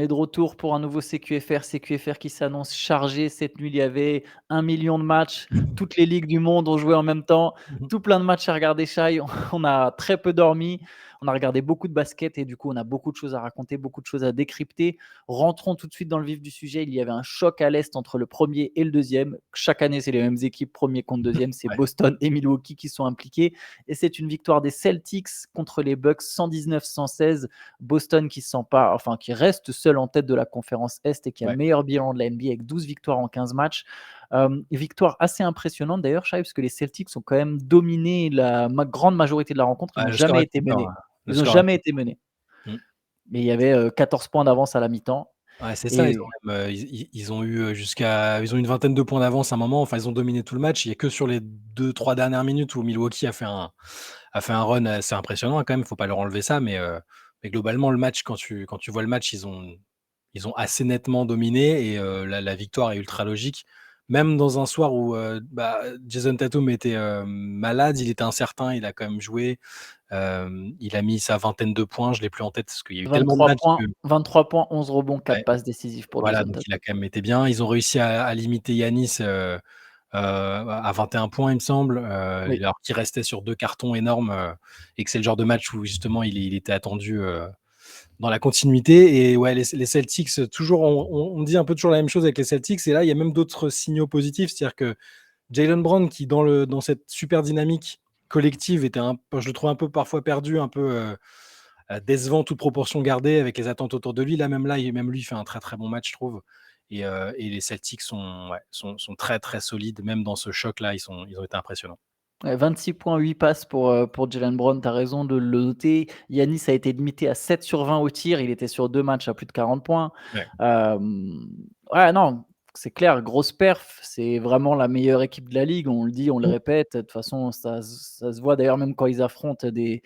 est de retour pour un nouveau CQFR. CQFR qui s'annonce chargé. Cette nuit, il y avait 1 million de matchs. Toutes les ligues du monde ont joué en même temps. Tout plein de matchs à regarder, Shai. On a très peu dormi. On a regardé beaucoup de basket et du coup, on a beaucoup de choses à raconter, beaucoup de choses à décrypter. Rentrons tout de suite dans le vif du sujet. Il y avait un choc à l'Est entre le premier et le deuxième. Chaque année, c'est les mêmes équipes, premier contre deuxième. C'est Ouais. Boston et Milwaukee qui sont impliqués. Et c'est une victoire des Celtics contre les Bucks 119-116. Boston qui qui reste seul en tête de la conférence Est et qui a le Ouais. meilleur bilan de la NBA avec 12 victoires en 15 matchs. Victoire assez impressionnante d'ailleurs, Shai, parce que les Celtics ont quand même dominé la grande majorité de la rencontre. Ils Ouais, n'ont le score jamais était été fort, menés. hein. Le Ils n'ont score jamais était été menés. Mmh. Mais il y avait 14 points d'avance à la mi-temps. Ouais, c'est ça, ils Et ont même, ils ont eu, ils ont une vingtaine de points d'avance à un moment, enfin, ils ont dominé tout le match. Il y a que sur les 2-3 dernières minutes où Milwaukee a fait un run assez impressionnant quand même, faut pas leur enlever ça, mais globalement le match quand tu vois le match, ils ont assez nettement dominé et la victoire est ultra logique. Même dans un soir où, Jason Tatum était, malade, il était incertain, il a quand même joué. Il a mis sa vingtaine de points, je l'ai plus en tête parce qu'il y a eu tellement de 23 matchs points, que 23 points, 11 rebonds, 4 ouais, passes décisives pour voilà, Jason donc il a Tatum. quand même été bien. Ils ont réussi à limiter Yanis, à 21 points, il me semble, Oui. alors qu'il restait sur 2 cartons énormes, et que c'est le genre de match où justement il était attendu, dans la continuité et ouais, les Celtics, toujours on dit un peu toujours la même chose avec les Celtics et là, il y a même d'autres signaux positifs. C'est-à-dire que Jaylen Brown qui dans cette super dynamique collective était je le trouve un peu parfois perdu, un peu, décevant toute proportion gardée avec les attentes autour de lui. Même lui fait un très, très bon match, je trouve et les Celtics sont très, très solides. Même dans ce choc-là, ils ont été impressionnants. Ouais, 26 points, 8 passes pour Jaylen Brown, tu as raison de le noter. Yanis a été limité à 7 sur 20 au tir, il était sur 2 matchs à plus de 40 points. Ouais. Ouais, non, c'est clair, grosse perf, c'est vraiment la meilleure équipe de la ligue, on le dit, on le Mmh. répète. De toute façon, ça se voit d'ailleurs même quand ils affrontent des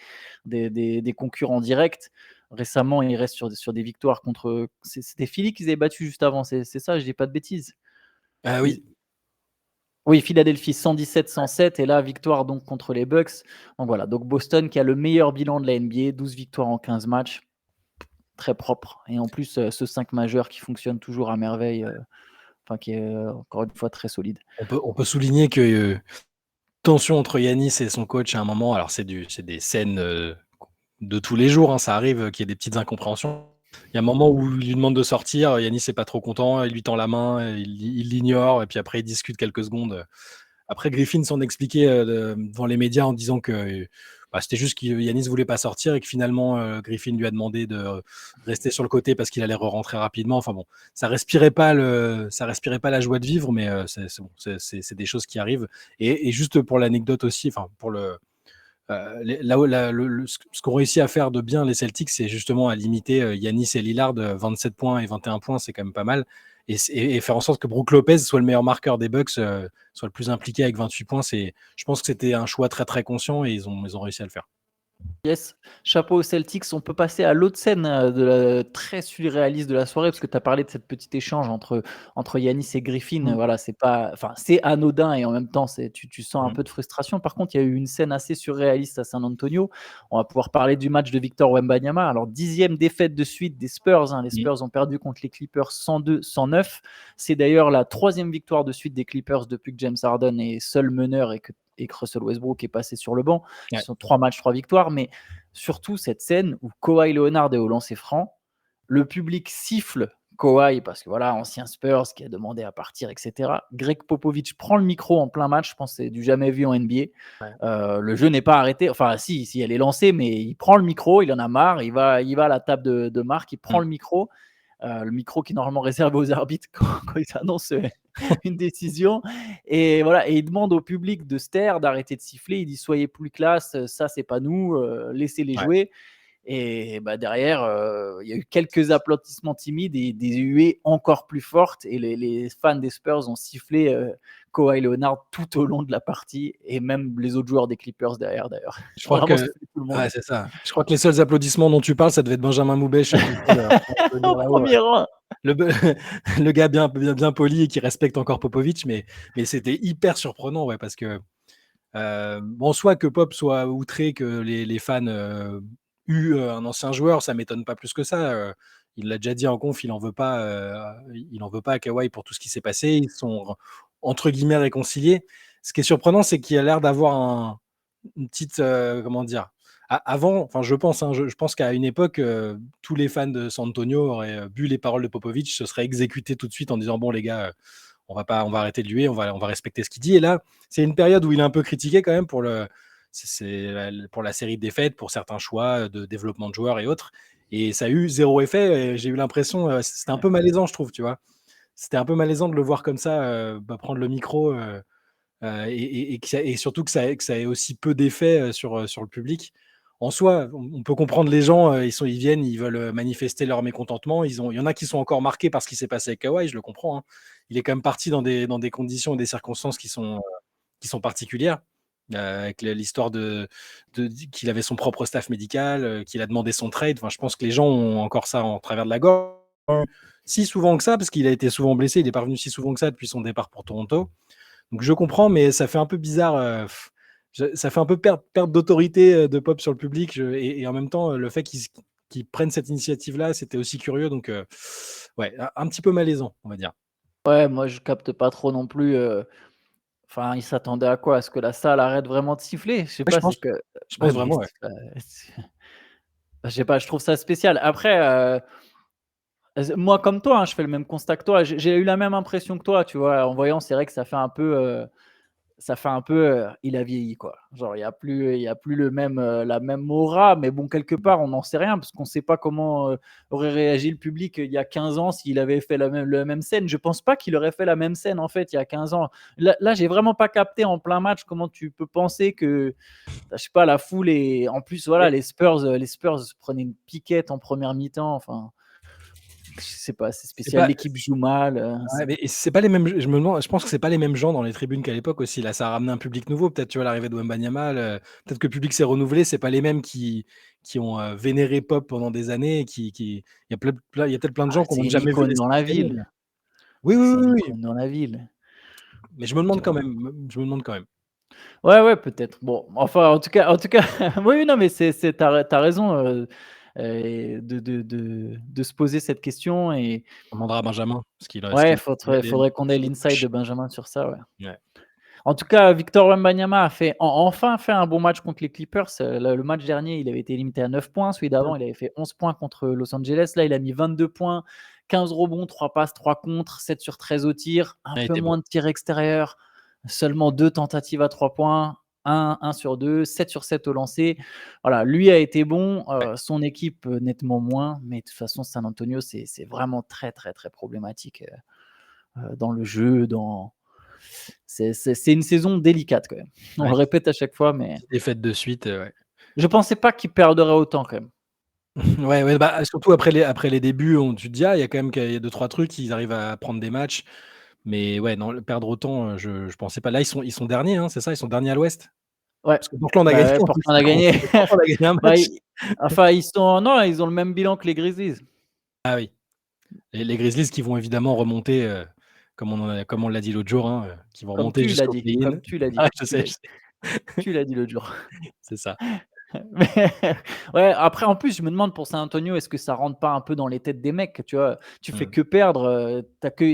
concurrents directs. Récemment, ils restent sur des victoires contre c'était Philly qu'ils avaient battu juste avant, c'est ça, je dis pas de bêtises? Ah Ils oui. Oui, Philadelphie 117-107 et là, victoire donc contre les Bucks. Donc voilà, donc Boston qui a le meilleur bilan de la NBA, 12 victoires en 15 matchs, très propre et en plus, ce 5 majeur qui fonctionne toujours à merveille, qui est, encore une fois très solide. On peut souligner que, tension entre Yanis et son coach à un moment, alors c'est des scènes, de tous les jours, hein, ça arrive, qu'il y ait des petites incompréhensions. Il y a un moment où il lui demande de sortir, Yanis est pas trop content, il lui tend la main, il l'ignore et puis après ils discutent quelques secondes. Après Griffin s'en expliquait, devant les médias en disant que, c'était juste que Yanis voulait pas sortir et que finalement, Griffin lui a demandé de rester sur le côté parce qu'il allait re-rentrer rapidement. Enfin bon, ça respirait pas la joie de vivre, mais c'est bon, c'est des choses qui arrivent et juste pour l'anecdote aussi, enfin pour là où ce qu'ont réussi à faire de bien les Celtics, c'est justement à limiter Yanis et Lillard, 27 points et 21 points, c'est quand même pas mal. Et faire en sorte que Brook Lopez soit le meilleur marqueur des Bucks, soit le plus impliqué avec 28 points, je pense que c'était un choix très très conscient et ils ont réussi à le faire. Yes, chapeau aux Celtics. On peut passer à l'autre scène, très surréaliste de la soirée, parce que tu as parlé de cette petite échange entre Yanis et Griffin. Mm. Voilà, c'est anodin et en même temps, tu sens un Mm. peu de frustration. Par contre, il y a eu une scène assez surréaliste à San Antonio. On va pouvoir parler du match de Victor Wembanyama. Alors, 10e défaite de suite des Spurs, hein. Les Mm. Spurs ont perdu contre les Clippers 102-109. C'est d'ailleurs la 3e victoire de suite des Clippers depuis que James Harden est seul meneur et que Russell Westbrook est passé sur le banc. Ouais. Ce sont 3 matchs, 3 victoires, mais surtout cette scène où Kawhi Leonard est au lancer franc, le public siffle Kawhi parce que voilà, ancien Spurs qui a demandé à partir, etc. Greg Popovich prend le micro en plein match, je pense que c'est du jamais vu en NBA. Le jeu n'est pas arrêté, enfin si elle est lancée, mais il prend le micro, il en a marre, il va à la table de Marc, il prend Mm. le micro qui est normalement réservé aux arbitres quand ils annoncent une décision. Et voilà, et il demande au public de se taire, d'arrêter de siffler. Il dit soyez plus classe, ça c'est pas nous, laissez-les Ouais. jouer. Et derrière, il y a eu quelques applaudissements timides et des huées encore plus fortes. Et les fans des Spurs ont sifflé Kawhi Leonard tout au long de la partie et même les autres joueurs des Clippers derrière d'ailleurs. Je Ils ont crois vraiment que sifflé tout le monde. ouais, c'est ça. Je crois que les seuls applaudissements dont tu parles, ça devait être Benjamin Moubèche tout seul, en train d'applaudir Au là-haut, premier rang. le be le gars bien poli et qui respecte encore Popovic, mais c'était hyper surprenant, ouais, parce que, bon, soit que Pop soit outré que les fans, un ancien joueur, ça m'étonne pas plus que ça, il l'a déjà dit en conf, il en veut pas à Kawhi pour tout ce qui s'est passé. Ils sont entre guillemets réconciliés. Ce qui est surprenant, c'est qu'il a l'air d'avoir une petite, comment dire, avant, enfin je pense, hein, je pense qu'à une époque, tous les fans de San Antonio auraient bu les paroles de Popovich, se seraient exécutés tout de suite en disant bon les gars, on va arrêter de lui, on va respecter ce qu'il dit. Et là, c'est une période où il est un peu critiqué quand même pour pour la série de défaites, pour certains choix de développement de joueurs et autres. Et ça a eu zéro effet. Et j'ai eu l'impression, c'était un peu malaisant, je trouve, tu vois. C'était un peu malaisant de le voir comme ça, prendre le micro, et surtout que ça ait aussi peu d'effet sur le public. En soi, on peut comprendre les gens, ils viennent, ils veulent manifester leur mécontentement. Il y en a qui sont encore marqués par ce qui s'est passé avec Kawhi, je le comprends, hein. Il est quand même parti dans des conditions et des circonstances qui sont particulières, avec l'histoire qu'il avait son propre staff médical, qu'il a demandé son trade. Enfin, je pense que les gens ont encore ça en travers de la gorge. Si souvent que ça, parce qu'il a été souvent blessé, il n'est pas revenu si souvent que ça depuis son départ pour Toronto. Donc je comprends, mais ça fait un peu bizarre. Ça fait un peu perdre d'autorité de Pop sur le public. Et en même temps, le fait qu'ils prennent cette initiative-là, c'était aussi curieux. Donc, ouais, un petit peu malaisant, on va dire. Ouais, moi je capte pas trop non plus. Enfin, il s'attendait à quoi? À ce que la salle arrête vraiment de siffler? Je sais Ouais, je pas, c'est pense, que je ouais, pense mais vraiment, ouais. je sais pas, je trouve ça spécial. Après, moi comme toi, hein, je fais le même constat que toi. J'ai eu la même impression que toi, tu vois? En voyant, c'est vrai que ça fait un peu, il a vieilli quoi. Genre il y a plus la même aura, mais bon quelque part on n'en sait rien parce qu'on ne sait pas comment, aurait réagi le public, il y a 15 ans s'il avait fait la même scène. Je pense pas qu'il aurait fait la même scène en fait il y a 15 ans. Là j'ai vraiment pas capté en plein match comment tu peux penser que, je sais pas, la foule et en plus voilà les Spurs prenaient une piquette en première mi-temps, enfin, je sais pas, c'est C'est spécial. pas L'équipe joue mal, Ouais, mais et c'est pas les mêmes. Je me demande, je pense que c'est pas les mêmes gens dans les tribunes qu'à l'époque aussi. Là, ça a ramené un public nouveau. Peut-être, tu vois, l'arrivée de Wembanyama, peut-être que le public s'est renouvelé. C'est pas les mêmes qui ont vénéré Pop pendant des années. Il y a il y a peut-être plein de ah, gens qui n'ont c'est même une jamais vu icône les dans la Spurs gagner. ville. Oui, oui, C'est une oui, oui. icône dans la ville. Mais je me demande Tu quand même. Je me demande quand même. Ouais, ouais, peut-être. Bon, enfin, en tout cas, oui, oui, non, mais tu as raison, de se poser cette question et On demandera à Benjamin ce ouais, qu'il faudrait les faudrait qu'on ait les l'insight de coachs. Benjamin sur ça, ouais. Ouais. En tout cas, Victor Wembanyama a enfin fait un bon match contre les Clippers. Le match dernier, il avait été limité à 9 points. Celui d'avant, il avait fait 11 points contre Los Angeles. Là, il a mis 22 points, 15 rebonds, 3 passes, 3 contres, 7 sur 13 au tir, un Il peu était bon. moins de tirs extérieurs, seulement 2 tentatives à 3 points, 1 sur 2, 7 sur 7 au lancer. Voilà, lui a été bon, Ouais. son équipe nettement moins, mais de toute façon, San Antonio, c'est vraiment très, très, très problématique dans le jeu, c'est une saison délicate quand même. On Ouais, le répète à chaque fois, mais 10 défaites de suite. Ouais. je pensais pas qu'il perdrait autant quand même. Ouais, ouais, bah, surtout après les débuts, tu te dis: «Ah, il y a quand même qu'il y a 2-3 trucs, ils arrivent à prendre des matchs». Mais ouais, non, perdre autant, je pensais pas. Là, ils sont derniers, hein, c'est ça? Ils sont derniers à l'Ouest? Ouais, Parce que Portland a bah, gagné ouais, en plus, Portland c'est a con. gagné. Portland a gagné un Bah, match. enfin, ils ont le même bilan que les Grizzlies. Ah oui, les Grizzlies qui vont évidemment remonter, comme on l'a dit l'autre jour, hein, qui vont Comme remonter tu l'as jusqu'au dit, play-in. comme tu l'as dit, Ah, je tu sais, l'as je dit, sais. tu l'as dit l'autre jour. C'est ça. Mais ouais, après en plus, je me demande pour San Antonio, est-ce que ça rentre pas un peu dans les têtes des mecs, tu vois? Tu fais Mmh. que perdre,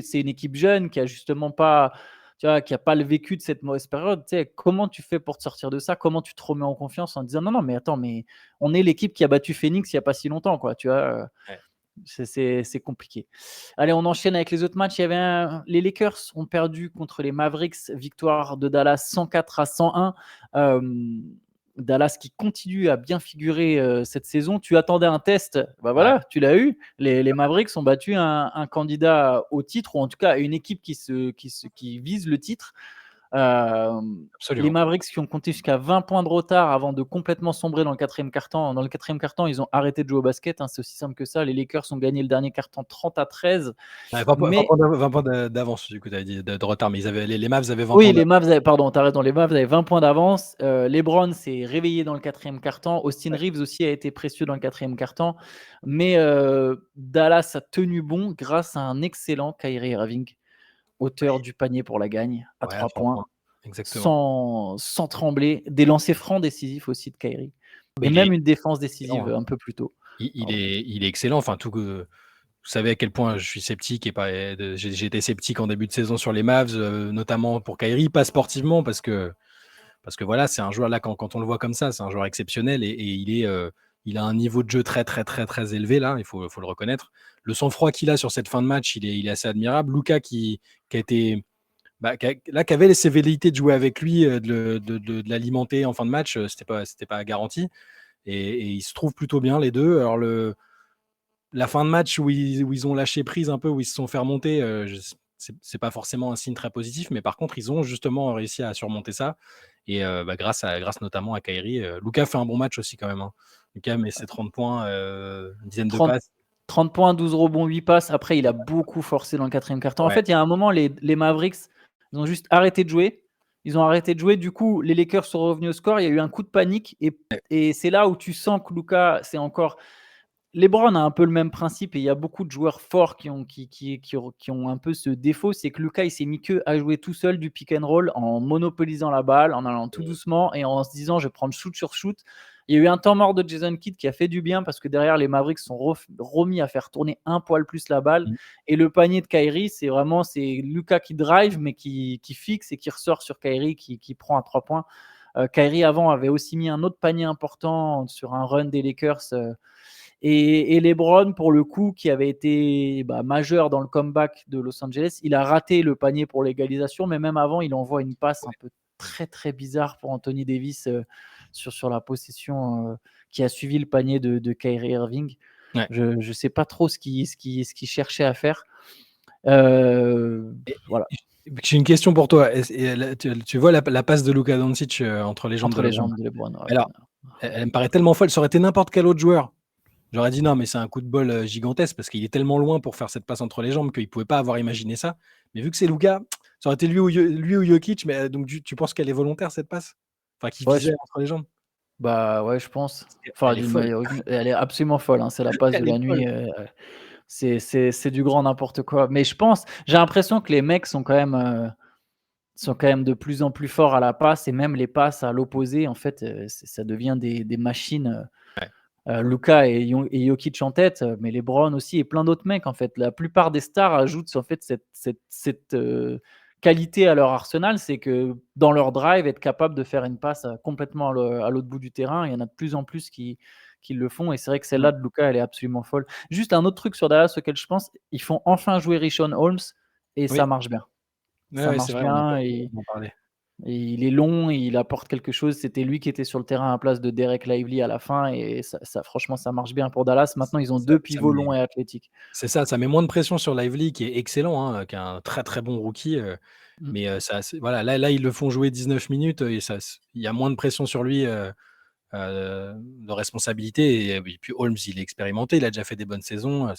c'est une équipe jeune qui a justement pas, tu vois, qui a pas le vécu de cette mauvaise période, tu sais? Comment tu fais pour te sortir de ça? Comment tu te remets en confiance en disant: «Non, non, mais attends, mais on est l'équipe qui a battu Phoenix il y a pas si longtemps, quoi», tu vois? Ouais. C'est compliqué. Allez, on enchaîne avec les autres matchs. Il y avait les Lakers ont perdu contre les Mavericks, victoire de Dallas 104-101. Dallas qui continue à bien figurer cette saison. Tu attendais un test, bah Ouais, voilà, tu l'as eu. Les Mavericks ont battu un candidat au titre, ou en tout cas une équipe qui vise le titre. Les absolument. Mavericks qui ont compté jusqu'à 20 points de retard avant de complètement sombrer dans le quatrième quart-temps. Dans le quatrième quart-temps, ils ont arrêté de jouer au basket, hein, c'est aussi simple que ça. Les Lakers ont gagné le dernier quart-temps 30-13. Ouais, 20 Mais points 20 points d'avance, du coup, tu avais dit de retard, mais les Mavs avaient 20 oui, points les d'avance. Mavs avaient, pardon, tu as raison, les Mavs avaient 20 points d'avance. LeBron s'est réveillé dans le quatrième quart-temps. Austin Ouais. Reeves aussi a été précieux dans le quatrième quart-temps. Mais Dallas a tenu bon grâce à un excellent Kyrie Irving, auteur du panier pour la gagne, à Ouais, à 3 3 points. points. Exactement. Sans trembler, des lancers francs décisifs aussi de Kyrie Mais et il est même une défense excellent, décisive hein. un peu plus tôt. Il Pardon. est il est excellent, enfin tout que Vous savez à quel point je suis sceptique j'ai été sceptique en début de saison sur les Mavs, notamment pour Kyrie, pas sportivement parce que voilà, c'est un joueur là quand on le voit comme ça, c'est un joueur exceptionnel et il a un niveau de jeu très très très très élevé là, il faut le reconnaître. Le sang-froid qu'il a sur cette fin de match, il est assez admirable. Luka qui a été qui avait les sévérités de jouer avec lui, de l'alimenter en fin de match, c'était pas garanti et ils se trouvent plutôt bien les deux. Alors la fin de match où ils ont lâché prise un peu, où ils se sont fait remonter, c'est pas forcément un signe très positif, mais par contre, ils ont justement réussi à surmonter ça. Et grâce notamment à Kyrie. Luka fait un bon match aussi quand même. Hein. Luka met ses 30 points, une dizaine de 30, passes. 30 points, 12 rebonds, 8 passes. Après, il a beaucoup forcé dans le quatrième quart-temps. En Ouais. fait, il y a un moment, les Mavericks, ils ont juste arrêté de jouer. Ils ont arrêté de jouer. Du coup, les Lakers sont revenus au score. Il y a eu un coup de panique. Et c'est là où tu sens que Luka, c'est encore. LeBron a un peu le même principe et il y a beaucoup de joueurs forts qui ont un peu ce défaut, c'est que Luka il s'est mis que à jouer tout seul du pick and roll en monopolisant la balle, en allant tout doucement et en se disant je vais prendre shoot sur shoot. Il y a eu un temps mort de Jason Kidd qui a fait du bien parce que derrière les Mavericks sont remis à faire tourner un poil plus la balle et le panier de Kyrie c'est Luka qui drive mais qui fixe et qui ressort sur Kyrie qui prend à 3 points. Kyrie avant avait aussi mis un autre panier important sur un run des Lakers. Et LeBron, pour le coup, qui avait été majeur dans le comeback de Los Angeles, il a raté le panier pour l'égalisation, mais même avant, il envoie une passe un peu très très bizarre pour Anthony Davis sur la possession qui a suivi le panier de Kyrie Irving. Ouais. Je ne sais pas trop ce qu'il cherchait à faire. Voilà. J'ai une question pour toi. Tu vois la passe de Luka Doncic entre les jambes de LeBron. Ouais. Alors, elle me paraît tellement folle. Ça aurait été n'importe quel autre joueur. J'aurais dit non, mais c'est un coup de bol gigantesque parce qu'il est tellement loin pour faire cette passe entre les jambes qu'il ne pouvait pas avoir imaginé ça. Mais vu que c'est Luka, ça aurait été lui ou Jokic. Mais donc tu penses qu'elle est volontaire cette passe? Enfin, qu'il visait entre les jambes? Bah ouais, je pense. Elle est folle. Elle est absolument folle. Hein. C'est la passe de la nuit. C'est du grand n'importe quoi. Mais j'ai l'impression que les mecs sont quand même de plus en plus forts à la passe et même les passes à l'opposé, en fait, ça devient des machines. Luka et Jokic en tête, mais LeBron aussi et plein d'autres mecs en fait. La plupart des stars ajoutent en fait cette qualité à leur arsenal, c'est que dans leur drive, être capable de faire une passe complètement à l'autre bout du terrain, il y en a de plus en plus qui le font et c'est vrai que celle-là de Luka, elle est absolument folle. Juste un autre truc sur Dallas auquel je pense, ils font enfin jouer Richaun Holmes et ça marche bien. Ça marche c'est vrai, bien on en parlait. et il est long, il apporte quelque chose. C'était lui qui était sur le terrain à la place de Derek Lively à la fin et franchement, ça marche bien pour Dallas. Maintenant, ils ont deux pivots longs et athlétiques. C'est ça met moins de pression sur Lively qui est excellent, hein, qui est un très très bon rookie. Mais voilà, là ils le font jouer 19 minutes et il y a moins de pression sur lui de responsabilité. Et puis Holmes, il est expérimenté, il a déjà fait des bonnes saisons.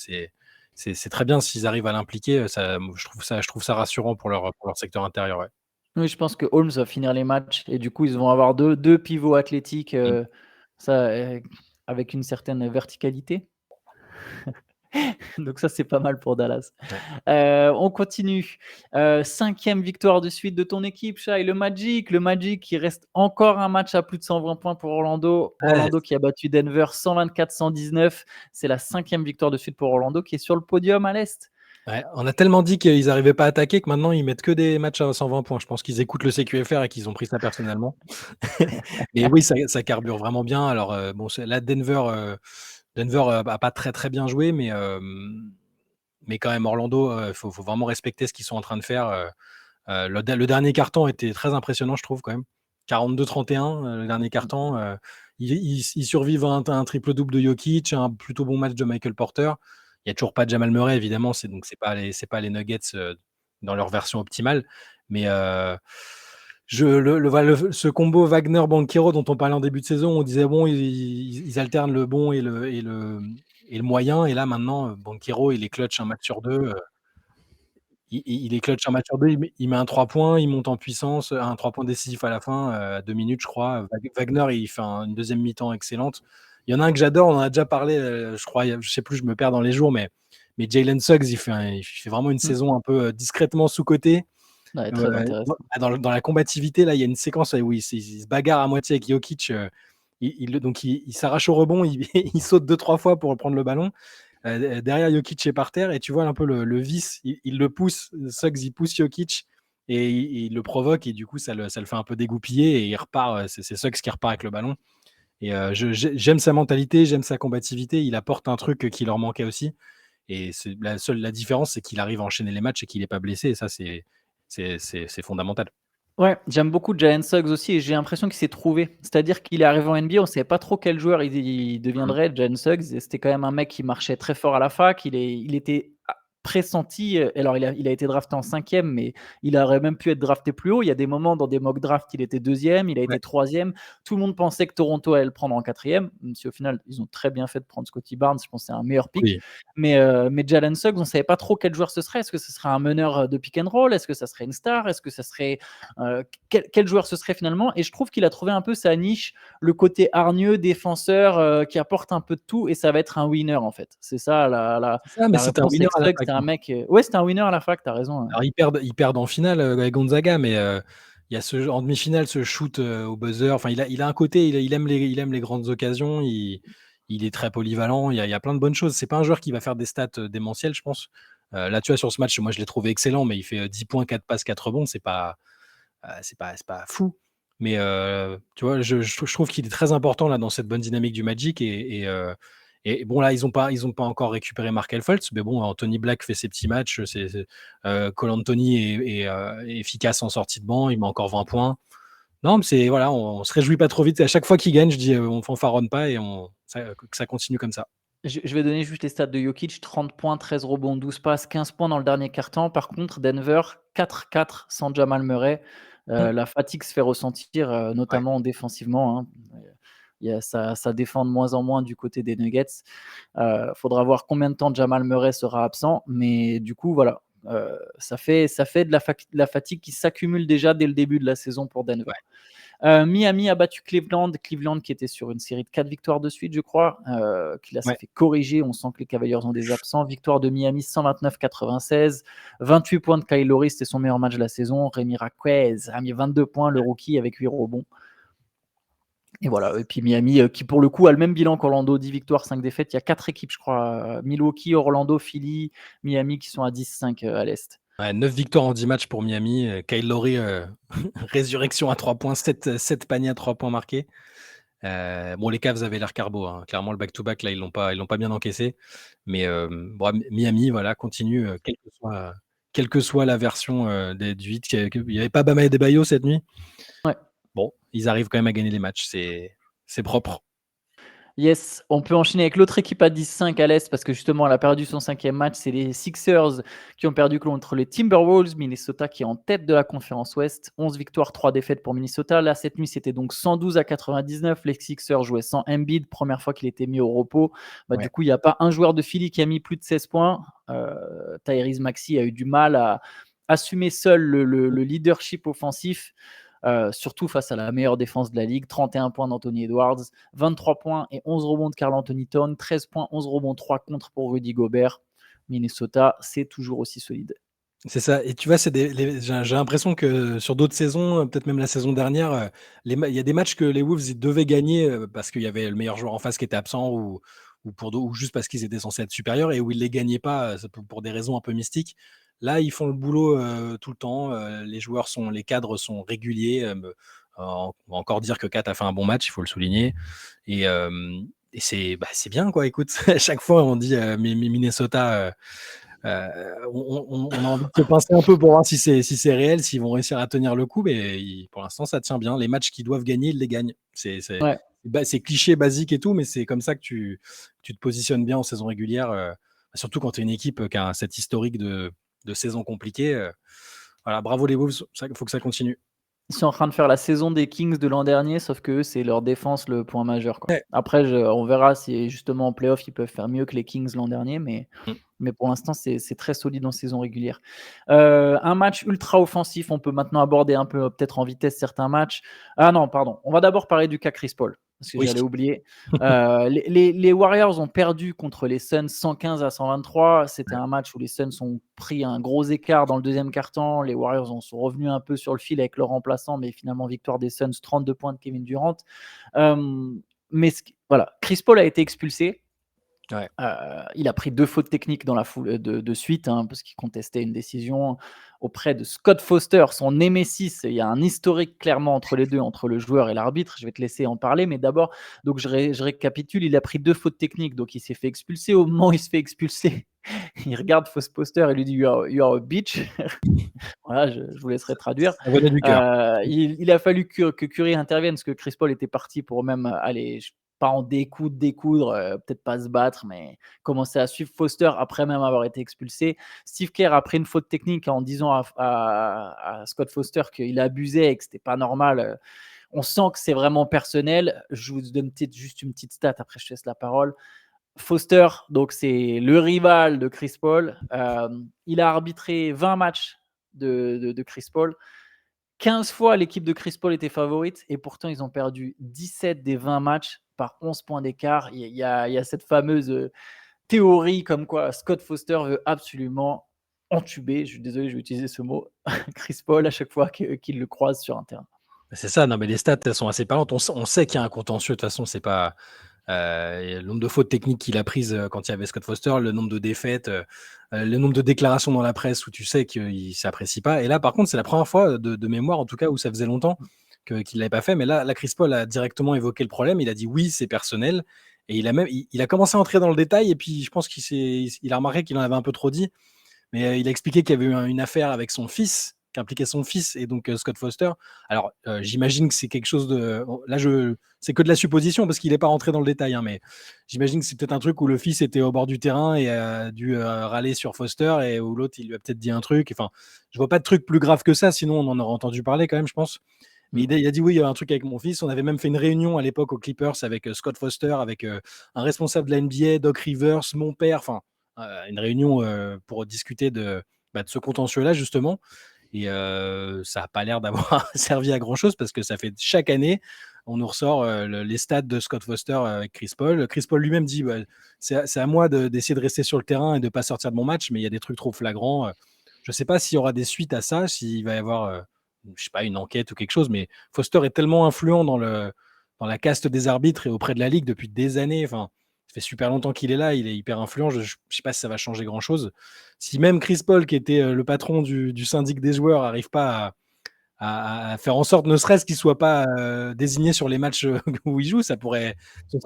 C'est très bien s'ils arrivent à l'impliquer. Je trouve ça rassurant pour leur secteur intérieur. Ouais. Oui, je pense que Holmes va finir les matchs et du coup, ils vont avoir deux pivots athlétiques avec une certaine verticalité. Donc ça, c'est pas mal pour Dallas. On continue. 5e victoire de suite de ton équipe, Shai. Le Magic qui reste encore un match à plus de 120 points pour Orlando. Orlando qui a battu Denver 124-119. C'est la 5e victoire de suite pour Orlando qui est sur le podium à l'Est. Ouais, on a tellement dit qu'ils n'arrivaient pas à attaquer que maintenant ils mettent que des matchs à 120 points. Je pense qu'ils écoutent le CQFR et qu'ils ont pris ça personnellement. Mais oui, ça carbure vraiment bien. Alors bon, là Denver a pas très très bien joué, mais quand même Orlando, faut vraiment respecter ce qu'ils sont en train de faire. Le dernier carton était très impressionnant, je trouve quand même. 42-31 le dernier carton. Ils survivent à un triple-double de Jokic, un plutôt bon match de Michael Porter. Il n'y a toujours pas de Jamal Murray, évidemment, donc c'est pas les Nuggets dans leur version optimale. Mais ce combo Wagner-Banchero dont on parlait en début de saison, on disait bon, ils alternent le bon et le moyen. Et là, maintenant, Banchero, il est clutch un match sur deux. Il est clutch un match sur deux. Il met un 3 points, il monte en puissance, un 3 points décisif à la fin, à 2 minutes, je crois. Wagner, il fait une deuxième mi-temps excellente. Il y en a un que j'adore, on en a déjà parlé, je crois, je sais plus, je me perds dans les jours, mais Jalen Suggs, il fait vraiment une saison un peu discrètement sous-cotée. Ouais, très intéressant. Dans la combativité, là, il y a une séquence où il se bagarre à moitié avec Jokic. Donc il s'arrache au rebond, il saute 2-3 fois pour prendre le ballon. derrière Jokic est par terre et tu vois un peu le vice, il le pousse, Suggs il pousse Jokic et il le provoque et du coup ça le fait un peu dégoupiller et il repart, c'est Suggs qui repart avec le ballon et j'aime sa mentalité, j'aime sa combativité, il apporte un truc qui leur manquait aussi et c'est la différence, c'est qu'il arrive à enchaîner les matchs et qu'il est pas blessé et ça c'est fondamental. Ouais, j'aime beaucoup Jalen Suggs aussi et j'ai l'impression qu'il s'est trouvé. C'est-à-dire qu'il est arrivé en NBA, on savait pas trop quel joueur il Mmh. deviendrait, Jalen Suggs et c'était quand même un mec qui marchait très fort à la fac. Il était pressenti, alors il a été drafté en 5e, mais il aurait même pu être drafté plus haut. Il y a des moments dans des mock drafts, il était 2e, il a Ouais, été 3e. Tout le monde pensait que Toronto allait le prendre en 4e, même si au final, ils ont très bien fait de prendre Scottie Barnes. Je pense que c'est un meilleur pick. oui. Mais Jalen Suggs, on savait pas trop quel joueur ce serait. Est-ce que ce serait un meneur de pick and roll? Est-ce que ça serait une star? Est-ce que ça serait quel joueur ce serait finalement? Et je trouve qu'il a trouvé un peu sa niche, le côté hargneux, défenseur, qui apporte un peu de tout, et ça va être un winner en fait. C'est ça C'est ça, mais la c'était un réponse, c'est winner que à la Suggs, fac, c'est un hein. mec. Ouais, c'était un winner à la fac, t'as raison. Ouais. Alors ils perdent en finale, avec Gonzaga, mais il y a en demi-finale ce shoot, au buzzer. Enfin, il a un côté, il aime les grandes occasions, il est très polyvalent, il y a plein de bonnes choses. C'est pas un joueur qui va faire des stats, démentielles, je pense. Là, tu vois, sur ce match, moi, je l'ai trouvé excellent, mais il fait, 10 points, 4 passes, 4 rebonds, c'est pas fou. Mais tu vois, je trouve qu'il est très important là dans cette bonne dynamique du Magic et bon là, ils ont pas encore récupéré Markel Fultz, mais bon, Anthony Black fait ses petits matchs, Cole Anthony est efficace en sortie de banc, il met encore 20 points. Non, mais c'est voilà, on se réjouit pas trop vite. À chaque fois qu'il gagne, je dis, on fanfaronne pas et que ça continue comme ça. Je vais donner juste les stats de Jokic: 30 points, 13 rebonds, 12 passes, 15 points dans le dernier quart-temps. Par contre, Denver, 4-4 sans Jamal Murray. Mmh. La fatigue se fait ressentir, Ouais. notamment défensivement, hein. Ça défend de moins en moins du côté des Nuggets. Faudra voir combien de temps Jamal Murray sera absent, mais du coup, voilà, ça fait de la fatigue qui s'accumule déjà dès le début de la saison pour Denver. Ouais. Miami a battu Cleveland. Cleveland qui était sur une série de 4 victoires de suite, je crois, qui là s'est Ouais. fait corriger. On sent que les Cavaliers ont des absents. Victoire de Miami 129-96. 28 points de Kyle Lowry, c'était son meilleur match de la saison. Rémi Raquez a mis 22 points, le rookie, avec 8 rebonds. Et voilà. Et puis Miami, qui pour le coup a le même bilan qu'Orlando, 10 victoires, 5 défaites. Il y a 4 équipes, je crois, Milwaukee, Orlando, Philly, Miami, qui sont à 10-5 à l'Est. Ouais, 9 victoires en 10 matchs pour Miami, Kyle Lowry, résurrection à 3 points, 7 paniers à 3 points marqués. Bon, les Cavs avaient l'air carbo, hein. Clairement, le back-to-back, là, ils l'ont pas bien encaissé. Mais bon, Miami, voilà, continue, quelle que soit la version du hit. Il n'y avait pas Bama et Debayo cette nuit. Ouais. Bon, ils arrivent quand même à gagner les matchs. C'est propre. Yes, on peut enchaîner avec l'autre équipe à 10-5 à l'Est parce que justement, elle a perdu son 5e match. C'est les Sixers qui ont perdu contre les Timberwolves. Minnesota qui est en tête de la conférence Ouest. 11 victoires, 3 défaites pour Minnesota. Là, cette nuit, c'était donc 112-99. Les Sixers jouaient sans Embiid, première fois qu'il était mis au repos. Du Ouais. coup, il n'y a pas un joueur de Philly qui a mis plus de 16 points. Tyrese Maxey a eu du mal à assumer seul le leadership offensif. Surtout face à la meilleure défense de la ligue. 31 points d'Anthony Edwards, 23 points et 11 rebonds de Karl Anthony Towns, 13 points, 11 rebonds, 3 contre pour Rudy Gobert. Minnesota, c'est toujours aussi solide. C'est ça et tu vois, j'ai l'impression que sur d'autres saisons, peut-être même la saison dernière, il y a des matchs que les Wolves, ils devaient gagner, parce qu'il y avait le meilleur joueur en face qui était absent ou juste parce qu'ils étaient censés être supérieurs et où ils les gagnaient pas, pour des raisons un peu mystiques. Là, ils font le boulot, tout le temps, les cadres sont réguliers, on va encore dire que Kat a fait un bon match, il faut le souligner et c'est bien quoi, écoute, à chaque fois on dit, Minnesota, on a envie de se pincer un peu pour voir si c'est réel, s'ils vont réussir à tenir le coup, mais pour l'instant, ça tient bien. Les matchs qu'ils doivent gagner, ils les gagnent. Ouais. C'est cliché, basique et tout, mais c'est comme ça que tu te positionnes bien en saison régulière, surtout quand tu es une équipe qui a cette historique de saison compliquée. Voilà, bravo les Wolves, il faut que ça continue. Ils sont en train de faire la saison des Kings de l'an dernier, sauf que eux, c'est leur défense le point majeur, quoi. Ouais. Après, on verra si justement en playoff, ils peuvent faire mieux que les Kings l'an dernier, Mm. mais pour l'instant, c'est très solide en saison régulière. Un match ultra offensif, on peut maintenant aborder un peu peut-être en vitesse certains matchs. Ah non, pardon, on va d'abord parler du cas Chris Paul, parce que Oui. j'allais oublier. Les Warriors ont perdu contre les Suns 115-123. C'était un match où les Suns ont pris un gros écart dans le deuxième quart-temps. Les Warriors sont revenus un peu sur le fil avec leur remplaçant, mais finalement victoire des Suns, 32 points de Kevin Durant. Mais voilà, Chris Paul a été expulsé. Ouais. Il a pris 2 fautes techniques dans la foule de suite, hein, parce qu'il contestait une décision auprès de Scott Foster, son némésis. Il y a un historique clairement entre les 2, entre le joueur et l'arbitre. Je vais te laisser en parler, mais d'abord, donc je récapitule, il a pris 2 fautes techniques, donc il s'est fait expulser. Au moment où il se fait expulser, il regarde Foster et lui dit: You are a bitch». Voilà, je vous laisserai traduire. Ça venait du cœur. Il a fallu que Curry intervienne parce que Chris Paul était parti pour même aller, pas en découdre, peut-être pas se battre, mais commencer à suivre Foster après même avoir été expulsé. Steve Kerr a pris une faute technique en disant à Scott Foster qu'il abusait et que c'était pas normal. On sent que c'est vraiment personnel. Je vous donne peut-être juste une petite stat, après je te laisse la parole. Foster, donc c'est le rival de Chris Paul. Il a arbitré 20 matchs de Chris Paul. 15 fois, l'équipe de Chris Paul était favorite et pourtant, ils ont perdu 17 des 20 matchs par 11 points d'écart. Il y a cette fameuse théorie comme quoi Scott Foster veut absolument entuber, je suis désolé, je vais utiliser ce mot, Chris Paul à chaque fois qu'il le croise sur un terrain. C'est ça, non, mais les stats, elles sont assez parlantes. On sait qu'il y a un contentieux, de toute façon, c'est pas. Le nombre de fautes techniques qu'il a prises quand il y avait Scott Foster, le nombre de défaites, le nombre de déclarations dans la presse où tu sais qu'il ne s'apprécie pas. Et là, par contre, c'est la première fois de mémoire, en tout cas, où ça faisait longtemps qu'il ne l'avait pas fait. Mais là, Chris Paul a directement évoqué le problème. Il a dit oui, c'est personnel. Et il a commencé à entrer dans le détail. Et puis, je pense qu'il a remarqué qu'il en avait un peu trop dit. Mais il a expliqué qu'il y avait eu une affaire avec son fils, qui impliquait son fils et donc Scott Foster. Alors, j'imagine que c'est quelque chose de. Là, c'est que de la supposition parce qu'il n'est pas rentré dans le détail, hein, mais j'imagine que c'est peut-être un truc où le fils était au bord du terrain et a dû râler sur Foster et où l'autre, il lui a peut-être dit un truc. Enfin, je vois pas de truc plus grave que ça, sinon on en aurait entendu parler quand même, je pense. Mais il a dit oui, il y a un truc avec mon fils. On avait même fait une réunion à l'époque aux Clippers avec Scott Foster, avec un responsable de la NBA, Doc Rivers, mon père, enfin, une réunion pour discuter de ce contentieux-là, justement. Et ça n'a pas l'air d'avoir servi à grand-chose parce que ça fait chaque année, on nous ressort les stats de Scott Foster avec Chris Paul. Chris Paul lui-même dit c'est à moi d'essayer de rester sur le terrain et de ne pas sortir de mon match, mais il y a des trucs trop flagrants. Je ne sais pas s'il y aura des suites à ça, s'il va y avoir je sais pas, une enquête ou quelque chose, mais Foster est tellement influent dans la caste des arbitres et auprès de la Ligue depuis des années. Enfin, ça fait super longtemps qu'il est là, il est hyper influent. Je ne sais pas si ça va changer grand-chose. Si même Chris Paul, qui était le patron du syndic des joueurs, n'arrive pas à faire en sorte, ne serait-ce qu'il ne soit pas désigné sur les matchs où il joue, ce serait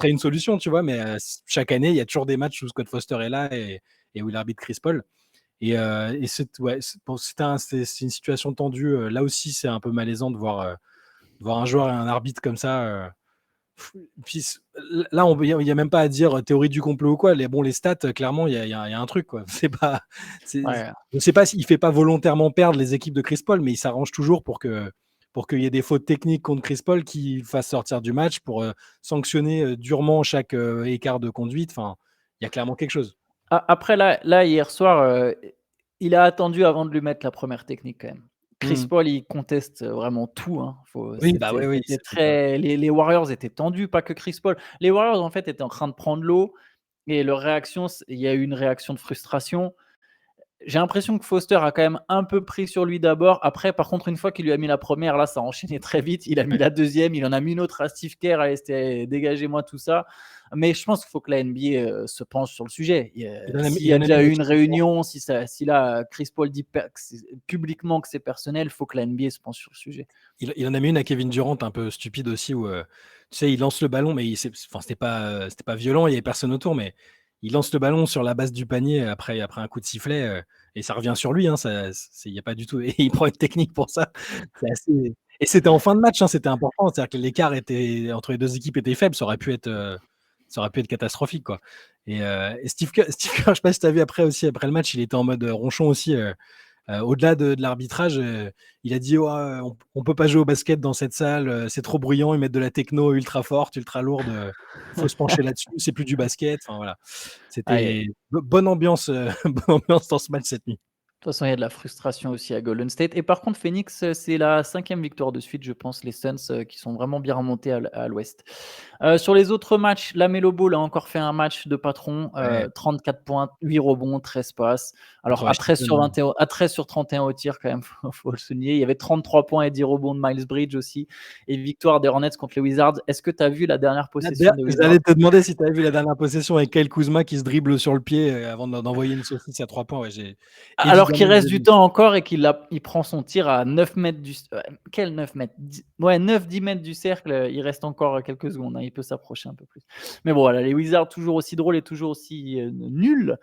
une solution, tu vois. Mais chaque année, il y a toujours des matchs où Scott Foster est là et où il arbitre Chris Paul. Et c'est une situation tendue. Là aussi, c'est un peu malaisant de voir un joueur et un arbitre comme ça. Puis là, il n'y a même pas à dire théorie du complot ou quoi. Les stats, clairement, il y a un truc, quoi. Je ne sais pas s'il ne fait pas volontairement perdre les équipes de Chris Paul, mais il s'arrange toujours pour qu'il y ait des fautes techniques contre Chris Paul qui fassent sortir du match pour sanctionner durement chaque écart de conduite. Enfin, il y a clairement quelque chose. Après, là, hier soir, il a attendu avant de lui mettre la première technique quand même. Chris Paul, il conteste vraiment tout, hein. Oui, bah oui, C'était les Warriors étaient tendus, pas que Chris Paul. Les Warriors, en fait, étaient en train de prendre l'eau et leur réaction, il y a eu une réaction de frustration. J'ai l'impression que Foster a quand même un peu pris sur lui d'abord. Après, par contre, une fois qu'il lui a mis la première, là, ça a enchaîné très vite. Il a mis la deuxième, il en a mis une autre à Steve Kerr. Allez, c'était dégagez-moi tout ça. Mais je pense qu'il faut que la NBA se penche sur le sujet. S'il y a déjà eu une réunion, si là, Chris Paul dit publiquement que c'est personnel, il faut que la NBA se penche sur le sujet. Il en a mis une à Kevin Durant un peu stupide aussi où tu sais, il lance le ballon, mais c'était pas violent, il n'y avait personne autour, mais il lance le ballon sur la base du panier après un coup de sifflet et ça revient sur lui. Hein, il y a pas du tout. Et il prend une technique pour ça. Et c'était en fin de match, hein, c'était important. C'est-à-dire que l'écart entre les deux équipes était faible. Ça aurait pu être catastrophique, quoi. Et Steve Kerr, je sais pas si tu as vu après le match, il était en mode ronchon aussi. Au-delà de l'arbitrage, il a dit on peut pas jouer au basket dans cette salle, c'est trop bruyant, ils mettent de la techno ultra forte, ultra lourde, il faut se pencher là-dessus, c'est plus du basket. Enfin voilà, c'était bonne ambiance, bonne ambiance dans ce match cette nuit. De toute façon, il y a de la frustration aussi à Golden State. Et par contre, Phoenix, c'est la 5e victoire de suite, je pense, les Suns qui sont vraiment bien remontés à l'ouest. Sur les autres matchs, Lamelo Ball a encore fait un match de patron, Ouais, 34 points, 8 rebonds, 13 passes. contre Alors à 13 sur Washington. 21, à 13 sur 31 au tir quand même, faut le souligner. Il y avait 33 points et 10 rebonds de Miles Bridge aussi. Et victoire des Hornets contre les Wizards. Est-ce que tu as vu la dernière possession des Wizards? J'allais te demander si tu avais vu la dernière possession avec Kyle Kuzma qui se dribble sur le pied avant d'envoyer une saucisse à 3 points. Ouais, j'ai Alors qu'il évidemment reste j'ai du vu. temps encore et il prend son tir à 9 mètres quel 9 mètres? Ouais, 9-10 mètres du cercle, il reste encore quelques secondes, hein, il peut s'approcher un peu plus. Mais bon, voilà, les Wizards toujours aussi drôles et toujours aussi nuls,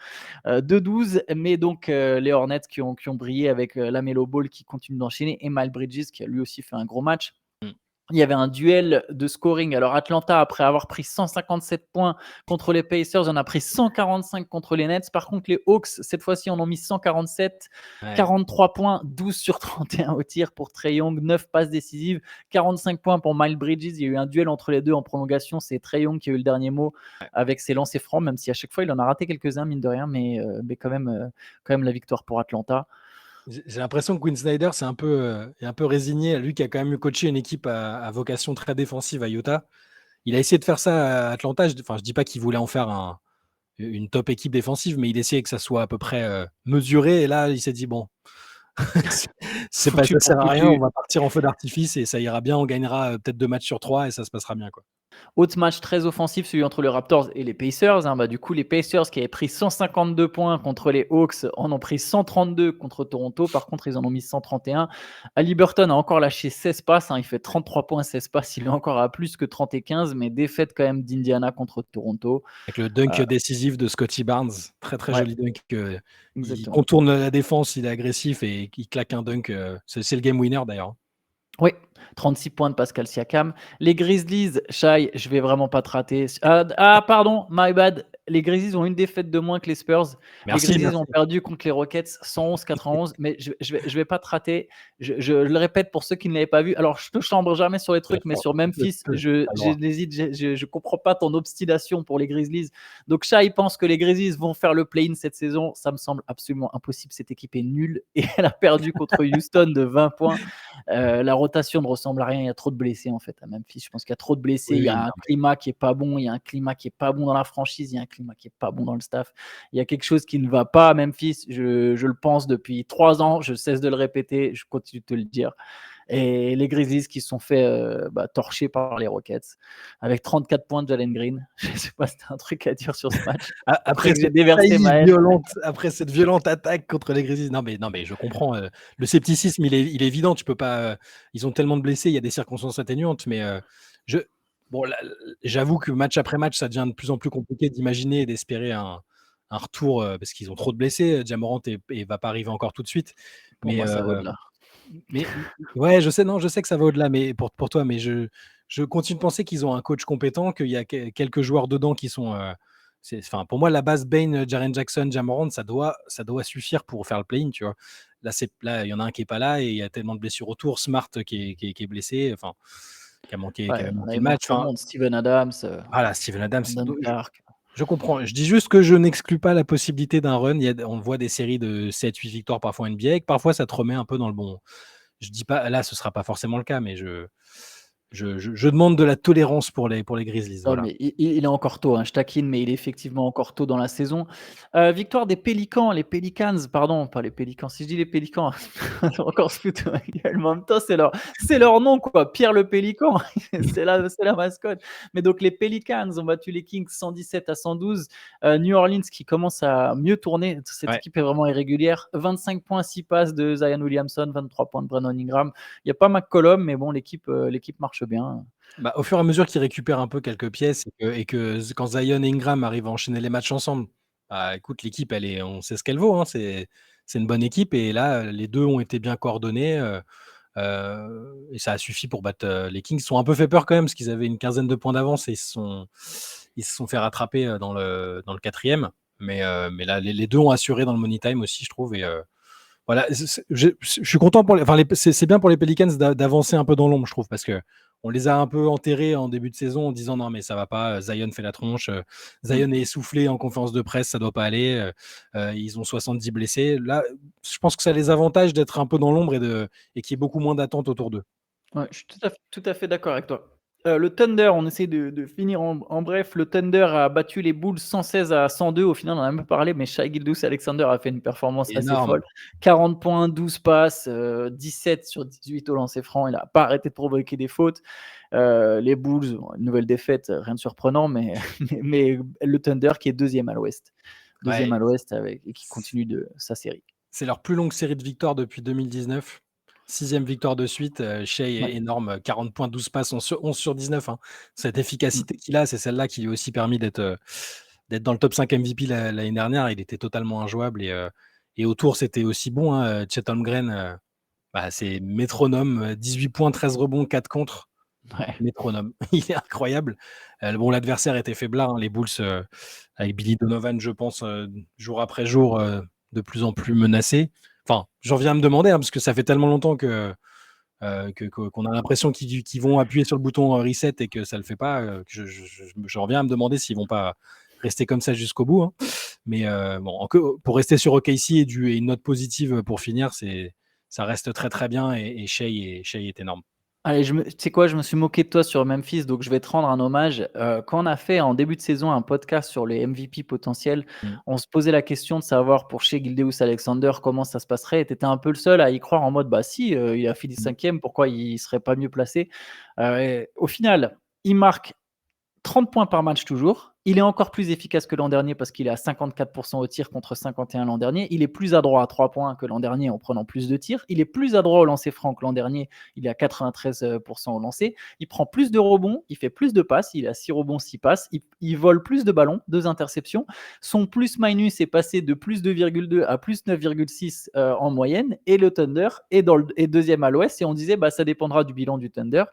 2-12. Mais donc les Hornets qui ont brillé avec Lamelo Ball qui continue d'enchaîner et Miles Bridges qui a lui aussi fait un gros match. Mm. Il y avait un duel de scoring. Alors Atlanta, après avoir pris 157 points contre les Pacers, en a pris 145 contre les Nets. Par contre, les Hawks, cette fois-ci, en ont mis 147, Ouais. 43 points, 12 sur 31 au tir pour Trae Young, 9 passes décisives, 45 points pour Miles Bridges. Il y a eu un duel entre les deux en prolongation. C'est Trae Young qui a eu le dernier mot avec ses lancers francs, même si à chaque fois, il en a raté quelques-uns, mine de rien, mais quand même la victoire pour Atlanta. J'ai l'impression que Quinn Snyder est un peu résigné. Lui qui a quand même coaché une équipe à vocation très défensive à Utah. Il a essayé de faire ça à Atlanta. Je dis pas qu'il voulait en faire une top équipe défensive, mais il essayait que ça soit à peu près mesuré. Et là, il s'est dit bon, ça sert à rien. On va partir en feu d'artifice et ça ira bien. On gagnera peut-être 2 matchs sur 3 et ça se passera bien, quoi. Autre match très offensif, celui entre les Raptors et les Pacers. Du coup, les Pacers qui avaient pris 152 points contre les Hawks en ont pris 132 contre Toronto. Par contre, ils en ont mis 131. Haliburton a encore lâché 16 passes. Il fait 33 points, 16 passes. Il est encore à plus que 30 et 15, mais défaite quand même d'Indiana contre Toronto. Avec le dunk décisif de Scotty Barnes. Très, très Ouais, joli dunk. Il exactement. contourne la défense, il est agressif et il claque un dunk. C'est le game winner d'ailleurs. Oui, 36 points de Pascal Siakam. Les Grizzlies, Shai, je vais vraiment pas te rater. Pardon, my bad. Les Grizzlies ont une défaite de moins que les Spurs. Les Merci, Grizzlies merci. ont perdu contre les Rockets 111-91. Mais je vais pas te rater. Je le répète pour ceux qui ne l'avaient pas vu. Alors, je te chambre jamais sur les trucs, mais sur Memphis, T'as le droit. j'hésite. Je comprends pas ton obstination pour les Grizzlies. Donc, Shai pense que les Grizzlies vont faire le play-in cette saison. Ça me semble absolument impossible. Cette équipe est nulle et elle a perdu contre Houston de 20 points. La rotation ne ressemble à rien. Il y a trop de blessés en fait à Memphis. Je pense qu'il y a trop de blessés. Oui, Il y oui, a non, un climat qui est pas bon. Il y a un climat qui est pas bon dans la franchise. Il y a un climat qui est pas bon dans le staff. Il y a quelque chose qui ne va pas à Memphis. Je le pense depuis 3 ans. Je cesse de le répéter. Je continue de te le dire. Et les Grizzlies qui se sont fait torcher par les Rockets avec 34 points de Jalen Green. Je ne sais pas si tu as un truc à dire sur ce match. Après que j'ai déversé ma haine. après cette violente attaque contre les Grizzlies. Non, mais je comprends. Le scepticisme, il est évident. Tu peux pas. Ils ont tellement de blessés. Il y a des circonstances atténuantes. Mais je, bon, j'avoue que match après match, ça devient de plus en plus compliqué d'imaginer et d'espérer un retour parce qu'ils ont trop de blessés. Ja Morant et va pas arriver encore tout de suite. Pour Mais moi, ça va au-delà. mais ouais, je sais, non, je sais que ça va au-delà, mais pour toi, mais je continue de penser qu'ils ont un coach compétent, qu'il y a quelques joueurs dedans qui sont. Enfin, pour moi, la base Bane, Jaren Jackson, Ja Morant, ça doit suffire pour faire le play-in, tu vois. Là, il y en a un qui est pas là et il y a tellement de blessures autour. Smart qui est blessé, enfin, qui Ouais, avait on manqué avait le match. tout le Enfin, monde. Steven Adams, voilà, Steven Adams. Brandon Clark. Je comprends. Je dis juste que je n'exclus pas la possibilité d'un run. On voit des séries de 7-8 victoires parfois en NBA, et que parfois ça te remet un peu dans le bon. Je dis pas, là, ce sera pas forcément le cas, mais je demande de la tolérance pour les Grizzlies. Non, Voilà. mais il est encore tôt, je taquine, mais il est effectivement encore tôt dans la saison. Victoire des Pélicans, les Pelicans, pardon, pas les Pélicans. Si je dis les Pélicans, encore se foutre de ma gueule, mais en même temps, c'est leur nom, quoi. Pierre le Pélican, c'est la mascotte. Mais donc, les Pelicans ont battu les Kings 117-112. New Orleans qui commence à mieux tourner. Cette Ouais. équipe est vraiment irrégulière. 25 points, 6 passes de Zion Williamson, 23 points de Brandon Ingram. Il n'y a pas McCollum, mais bon, l'équipe marche bien. Bah, au fur et à mesure qu'ils récupèrent un peu quelques pièces et que quand Zion et Ingram arrivent à enchaîner les matchs ensemble, bah, écoute, l'équipe, on sait ce qu'elle vaut, hein, c'est une bonne équipe et là, les deux ont été bien coordonnés et ça a suffi pour battre les Kings. Ils sont un peu fait peur quand même parce qu'ils avaient une quinzaine de points d'avance et ils se sont fait rattraper dans le quatrième. Mais là, les deux ont assuré dans le money time aussi, je trouve. Et voilà, je suis content c'est bien pour les Pelicans d'avancer un peu dans l'ombre, je trouve, parce que on les a un peu enterrés en début de saison en disant non mais ça va pas, Zion fait la tronche, Zion est essoufflé en conférence de presse, ça doit pas aller, ils ont 70 blessés. Là, je pense que ça les avantage d'être un peu dans l'ombre et qu'il y ait beaucoup moins d'attentes autour d'eux. Ouais, je suis tout à fait d'accord avec toi. Le Thunder, on essaie de finir en bref. Le Thunder a battu les Bulls 116-102. Au final, on en a même parlé, mais Shai Gilgeous-Alexander a fait une performance assez Énorme. folle. 40 points, 12 passes, 17 sur 18 au lancer franc. Il n'a pas arrêté de provoquer des fautes. Les Bulls, une nouvelle défaite, rien de surprenant, mais, mais le Thunder qui est deuxième à l'Ouest. Deuxième Ouais, à l'Ouest et qui continue de sa série. c'est leur plus longue série de victoires depuis 2019. 6e victoire de suite, Shai est Ouais. énorme, 40 points, 12 passes, 11 sur 19, hein. Cette Mm. efficacité qu'il a, c'est celle-là qui lui a aussi permis d'être dans le top 5 MVP l'année dernière. Il était totalement injouable et autour, c'était aussi bon, hein, Chet Holmgren, bah, c'est métronome, 18 points, 13 rebonds, 4 contre. Ouais. Métronome. Il est incroyable. Bon, l'adversaire était faiblard, hein, les Bulls, avec Billy Donovan, je pense, jour après jour, de plus en plus menacés. Enfin, j'en viens à me demander, hein, parce que ça fait tellement longtemps qu'on a l'impression qu'ils vont appuyer sur le bouton reset et que ça le fait pas, que j'en reviens à me demander s'ils vont pas rester comme ça jusqu'au bout, hein. Mais bon, pour rester sur OKC et une note positive pour finir, ça reste très très bien et Shai est énorme. Allez, tu sais quoi? Je me suis moqué de toi sur Memphis, donc je vais te rendre un hommage. Quand on a fait en début de saison un podcast sur les MVP potentiels, Mm. on se posait la question de savoir pour chez Gilgeous-Alexander comment ça se passerait et tu étais un peu le seul à y croire en mode: «Bah si, il a fini Mm. 5e, pourquoi il serait pas mieux placé?» Et au final, il marque 30 points par match toujours. Il est encore plus efficace que l'an dernier parce qu'il est à 54% au tir contre 51 l'an dernier. Il est plus adroit à 3 points que l'an dernier en prenant plus de tirs. Il est plus adroit au lancer franc que l'an dernier. Il est à 93% au lancer. Il prend plus de rebonds. Il fait plus de passes. Il a 6 rebonds, 6 passes. Il vole plus de ballons, 2 interceptions. Son plus-minus est passé de plus 2,2 à plus 9,6 en moyenne. Et le Thunder est deuxième à l'Ouest. Et on disait, bah, ça dépendra du bilan du Thunder.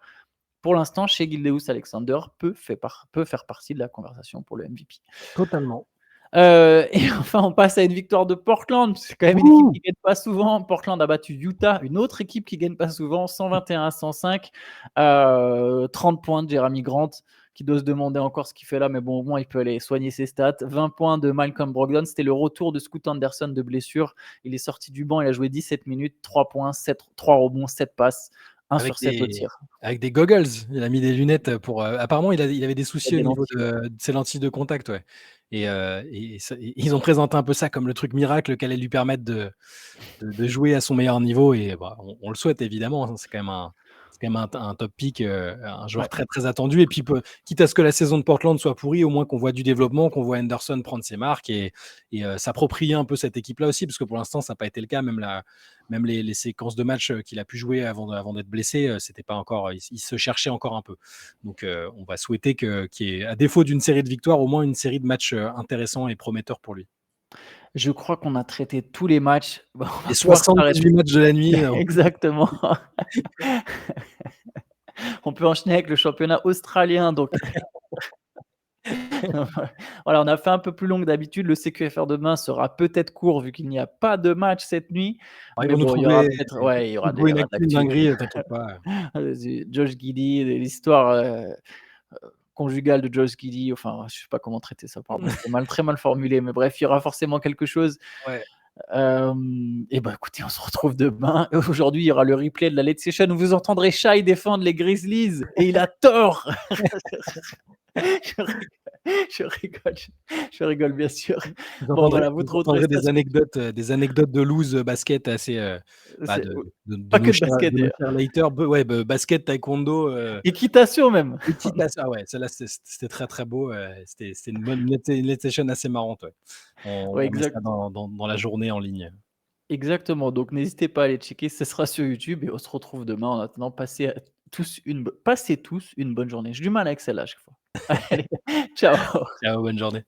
Pour l'instant, chez Gilgeous-Alexander peut faire partie de la conversation pour le MVP. Totalement. Et enfin, on passe à une victoire de Portland. C'est quand même une équipe Wouhou! qui ne gagne pas souvent. Portland a battu Utah, une autre équipe qui ne gagne pas souvent, 121-105. 30 points de Jeremy Grant, qui doit se demander encore ce qu'il fait là, mais bon, au moins il peut aller soigner ses stats. 20 points de Malcolm Brogdon. C'était le retour de Scoot Anderson de blessure. Il est sorti du banc, il a joué 17 minutes, 3 points, 3 rebonds, 7 passes, 1 Avec sur 7 au des tir. avec des goggles. Il a mis des lunettes pour, apparemment il avait des Il a soucis au des niveau lentilles, ouais. de ses lentilles de contact, ouais et ils ont présenté un peu ça comme le truc miracle qui allait lui permettre de jouer à son meilleur niveau et bah, on le souhaite évidemment, hein. C'est quand même un top pick, un joueur Ouais. très, très attendu et puis quitte à ce que la saison de Portland soit pourrie, au moins qu'on voit du développement, qu'on voit Henderson prendre ses marques et s'approprier un peu cette équipe-là aussi, parce que pour l'instant, ça n'a pas été le cas. Même les séquences de match qu'il a pu jouer avant d'être blessé, c'était pas encore, il se cherchait encore un peu. Donc, on va souhaiter qu'il y ait, à défaut d'une série de victoires, au moins une série de matchs intéressants et prometteurs pour lui. Je crois qu'on a traité tous les matchs. Bon, on Les va pouvoir 78 s'arrêter. matchs de la nuit, Exactement. On peut enchaîner avec le championnat australien. Donc, voilà, on a fait un peu plus long que d'habitude. Le CQFR demain sera peut-être court vu qu'il n'y a pas de match cette nuit. ils Mais vont nous bon, il y aura trouver, peut-être, ouais, il y aura une il y aura de actu, une l'actu. dinguerie, t'inquiète pas. Josh Giddey, l'histoire conjugale de Josh Giddey. Enfin, je sais pas comment traiter ça, pardon. C'est très mal formulé. Mais bref, il y aura forcément quelque chose. Ouais. Et ben écoutez, on se retrouve demain. Aujourd'hui, il y aura le replay de la Late Session où vous entendrez Shai défendre les Grizzlies et il a tort. je rigole, je rigole, je rigole bien sûr. Bon voilà, vous Vous trouverez entendrez ça sur YouTube. des anecdotes de loose basket assez, bah, C'est de pas que de basket de nos d'ailleurs. chers Lakers. Ouais, basket, taekwondo, Équitation même. équitation. Ah ouais, celle-là, c'était très, très beau. C'était une late session assez marrante, ouais. Ouais, On met ça dans la journée en ligne. exactement. Donc n'hésitez pas à aller checker, ce sera sur YouTube et on se retrouve demain. En attendant, passez tous une bonne journée. J'ai du mal avec celle-là à chaque fois. Allez, ciao. Ciao, bonne journée.